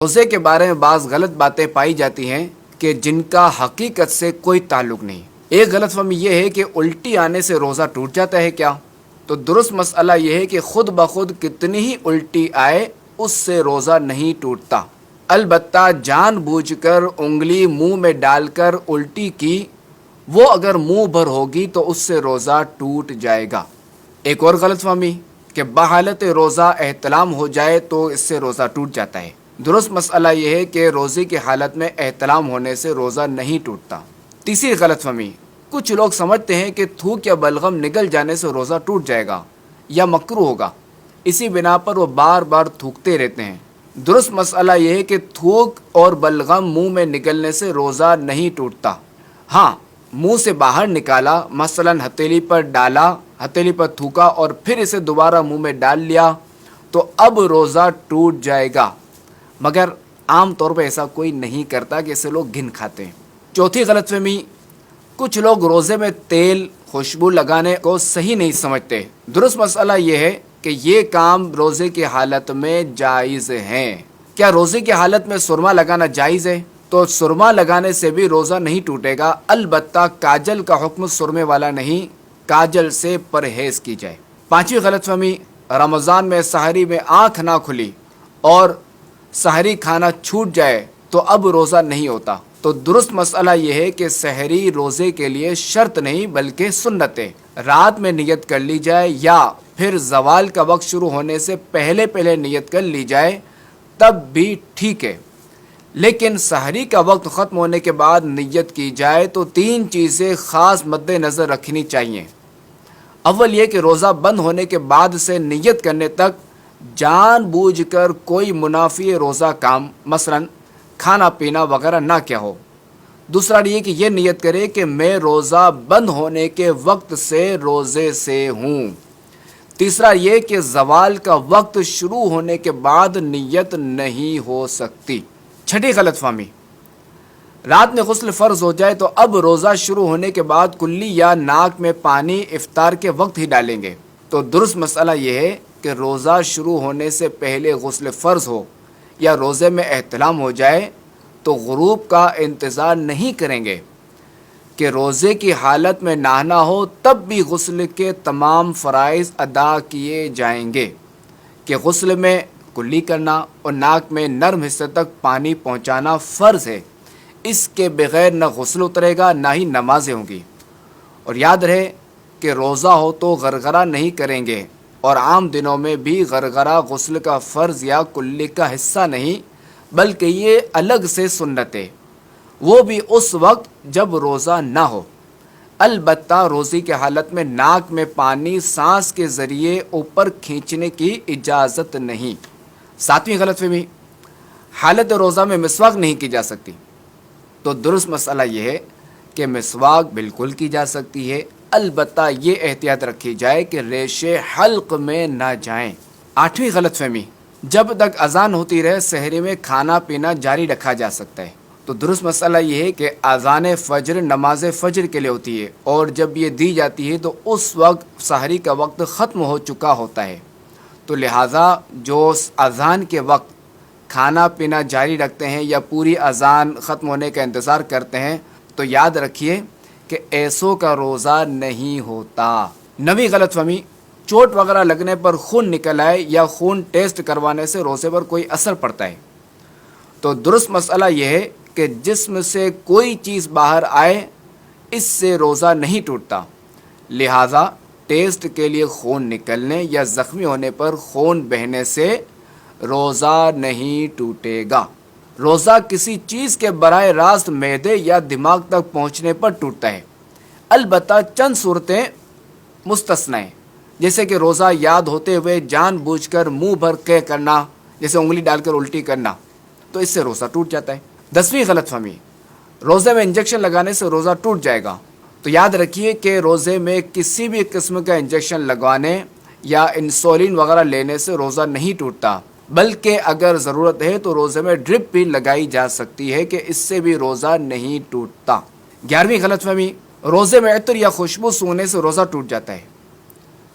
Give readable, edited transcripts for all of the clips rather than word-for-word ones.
روزے کے بارے میں بعض غلط باتیں پائی جاتی ہیں کہ جن کا حقیقت سے کوئی تعلق نہیں۔ ایک غلط فہمی یہ ہے کہ الٹی آنے سے روزہ ٹوٹ جاتا ہے کیا؟ تو درست مسئلہ یہ ہے کہ خود بخود کتنی ہی الٹی آئے اس سے روزہ نہیں ٹوٹتا، البتہ جان بوجھ کر انگلی منہ میں ڈال کر الٹی کی، وہ اگر منہ بھر ہوگی تو اس سے روزہ ٹوٹ جائے گا۔ ایک اور غلط فہمی کہ بحالت روزہ احتلام ہو جائے تو اس سے روزہ ٹوٹ جاتا ہے۔ درست مسئلہ یہ ہے کہ روزے کی حالت میں احتلام ہونے سے روزہ نہیں ٹوٹتا۔ تیسری غلط فہمی، کچھ لوگ سمجھتے ہیں کہ تھوک یا بلغم نگل جانے سے روزہ ٹوٹ جائے گا یا مکروہ ہوگا، اسی بنا پر وہ بار بار تھوکتے رہتے ہیں۔ درست مسئلہ یہ ہے کہ تھوک اور بلغم منہ میں نگلنے سے روزہ نہیں ٹوٹتا۔ ہاں، منہ سے باہر نکالا، مثلا ہتھیلی پر ڈالا، ہتھیلی پر تھوکا اور پھر اسے دوبارہ منہ میں ڈال لیا تو اب روزہ ٹوٹ جائے گا، مگر عام طور پہ ایسا کوئی نہیں کرتا کہ اسے لوگ گن کھاتے ہیں۔ چوتھی غلط فہمی، کچھ لوگ روزے میں تیل خوشبو لگانے کو صحیح نہیں سمجھتے۔ درست مسئلہ یہ ہے کہ یہ کام روزے کی حالت میں جائز ہے۔ کیا روزے کی حالت میں سرما لگانا جائز ہے؟ تو سرما لگانے سے بھی روزہ نہیں ٹوٹے گا، البتہ کاجل کا حکم سرمے والا نہیں، کاجل سے پرہیز کی جائے۔ پانچویں غلط فہمی، رمضان میں سحری میں آنکھ نہ کھلی اور سحری کھانا چھوٹ جائے تو اب روزہ نہیں ہوتا۔ تو درست مسئلہ یہ ہے کہ سحری روزے کے لیے شرط نہیں بلکہ سنت ہے۔ رات میں نیت کر لی جائے یا پھر زوال کا وقت شروع ہونے سے پہلے نیت کر لی جائے تب بھی ٹھیک ہے، لیکن سحری کا وقت ختم ہونے کے بعد نیت کی جائے تو تین چیزیں خاص مد نظر رکھنی چاہیے۔ اول یہ کہ روزہ بند ہونے کے بعد سے نیت کرنے تک جان بوجھ کر کوئی منافی روزہ کام مثلا کھانا پینا وغیرہ نہ کیا ہو۔ دوسرا یہ کہ یہ نیت کرے کہ میں روزہ بند ہونے کے وقت سے روزے سے ہوں۔ تیسرا یہ کہ زوال کا وقت شروع ہونے کے بعد نیت نہیں ہو سکتی۔ چھٹی غلط فہمی، رات میں غسل فرض ہو جائے تو اب روزہ شروع ہونے کے بعد کلی یا ناک میں پانی افطار کے وقت ہی ڈالیں گے۔ تو درست مسئلہ یہ ہے کہ روزہ شروع ہونے سے پہلے غسل فرض ہو یا روزے میں احتلام ہو جائے تو غروب کا انتظار نہیں کریں گے کہ روزے کی حالت میں نہانا ہو، تب بھی غسل کے تمام فرائض ادا کیے جائیں گے کہ غسل میں کلی کرنا اور ناک میں نرم حصے تک پانی پہنچانا فرض ہے۔ اس کے بغیر نہ غسل اترے گا نہ ہی نمازیں ہوں گی۔ اور یاد رہے کہ روزہ ہو تو غرغرہ نہیں کریں گے، اور عام دنوں میں بھی غرغرہ غسل کا فرض یا کلی کا حصہ نہیں بلکہ یہ الگ سے سنت ہے، وہ بھی اس وقت جب روزہ نہ ہو۔ البتہ روزے کی حالت میں ناک میں پانی سانس کے ذریعے اوپر کھینچنے کی اجازت نہیں۔ ساتویں غلط فہمی، حالت روزہ میں مسواک نہیں کی جا سکتی۔ تو درست مسئلہ یہ ہے کہ مسواک بالکل کی جا سکتی ہے، البتہ یہ احتیاط رکھی جائے کہ ریشے حلق میں نہ جائیں۔ آٹھویں غلط فہمی، جب تک اذان ہوتی رہے سحری میں کھانا پینا جاری رکھا جا سکتا ہے۔ تو درست مسئلہ یہ ہے کہ اذان فجر نماز فجر کے لیے ہوتی ہے، اور جب یہ دی جاتی ہے تو اس وقت سحری کا وقت ختم ہو چکا ہوتا ہے، تو لہٰذا جو اذان کے وقت کھانا پینا جاری رکھتے ہیں یا پوری اذان ختم ہونے کا انتظار کرتے ہیں تو یاد رکھیے کہ ایسوں کا روزہ نہیں ہوتا۔ نویں غلط فہمی، چوٹ وغیرہ لگنے پر خون نکل آئے یا خون ٹیسٹ کروانے سے روزے پر کوئی اثر پڑتا ہے۔ تو درست مسئلہ یہ ہے کہ جسم سے کوئی چیز باہر آئے اس سے روزہ نہیں ٹوٹتا، لہٰذا ٹیسٹ کے لیے خون نکلنے یا زخمی ہونے پر خون بہنے سے روزہ نہیں ٹوٹے گا۔ روزہ کسی چیز کے براہ راست معدے یا دماغ تک پہنچنے پر ٹوٹتا ہے، البتہ چند صورتیں مستثنی ہیں، جیسے کہ روزہ یاد ہوتے ہوئے جان بوجھ کر منہ بھر قے کرنا، جیسے انگلی ڈال کر الٹی کرنا، تو اس سے روزہ ٹوٹ جاتا ہے۔ 10ویں غلط فہمی، روزے میں انجیکشن لگانے سے روزہ ٹوٹ جائے گا۔ تو یاد رکھیے کہ روزے میں کسی بھی قسم کا انجیکشن لگوانے یا انسولین وغیرہ لینے سے روزہ نہیں ٹوٹتا، بلکہ اگر ضرورت ہے تو روزے میں ڈرپ بھی لگائی جا سکتی ہے کہ اس سے بھی روزہ نہیں ٹوٹتا۔ 11ویں غلط فہمی، روزے میں عطر یا خوشبو سونگنے سے روزہ ٹوٹ جاتا ہے۔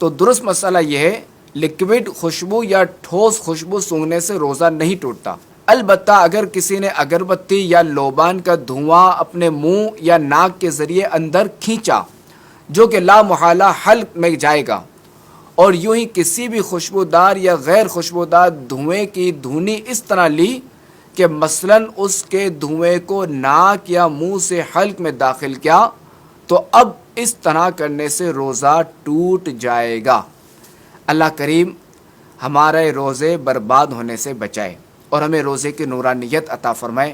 تو درست مسئلہ یہ ہے، لکوڈ خوشبو یا ٹھوس خوشبو سونگنے سے روزہ نہیں ٹوٹتا، البتہ اگر کسی نے اگربتی یا لوبان کا دھواں اپنے منہ یا ناک کے ذریعے اندر کھینچا جو کہ لا محالہ حلق میں جائے گا، اور یوں ہی کسی بھی خوشبودار یا غیر خوشبودار دھوئیں کی دھونی اس طرح لی کہ مثلاً اس کے دھوئیں کو ناک یا منہ سے حلق میں داخل کیا، تو اب اس طرح کرنے سے روزہ ٹوٹ جائے گا۔ اللہ کریم ہمارے روزے برباد ہونے سے بچائے اور ہمیں روزے کی نورانیت عطا فرمائے۔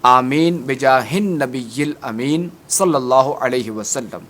آمین بجاہ النبی الامین صلی اللہ علیہ وسلم۔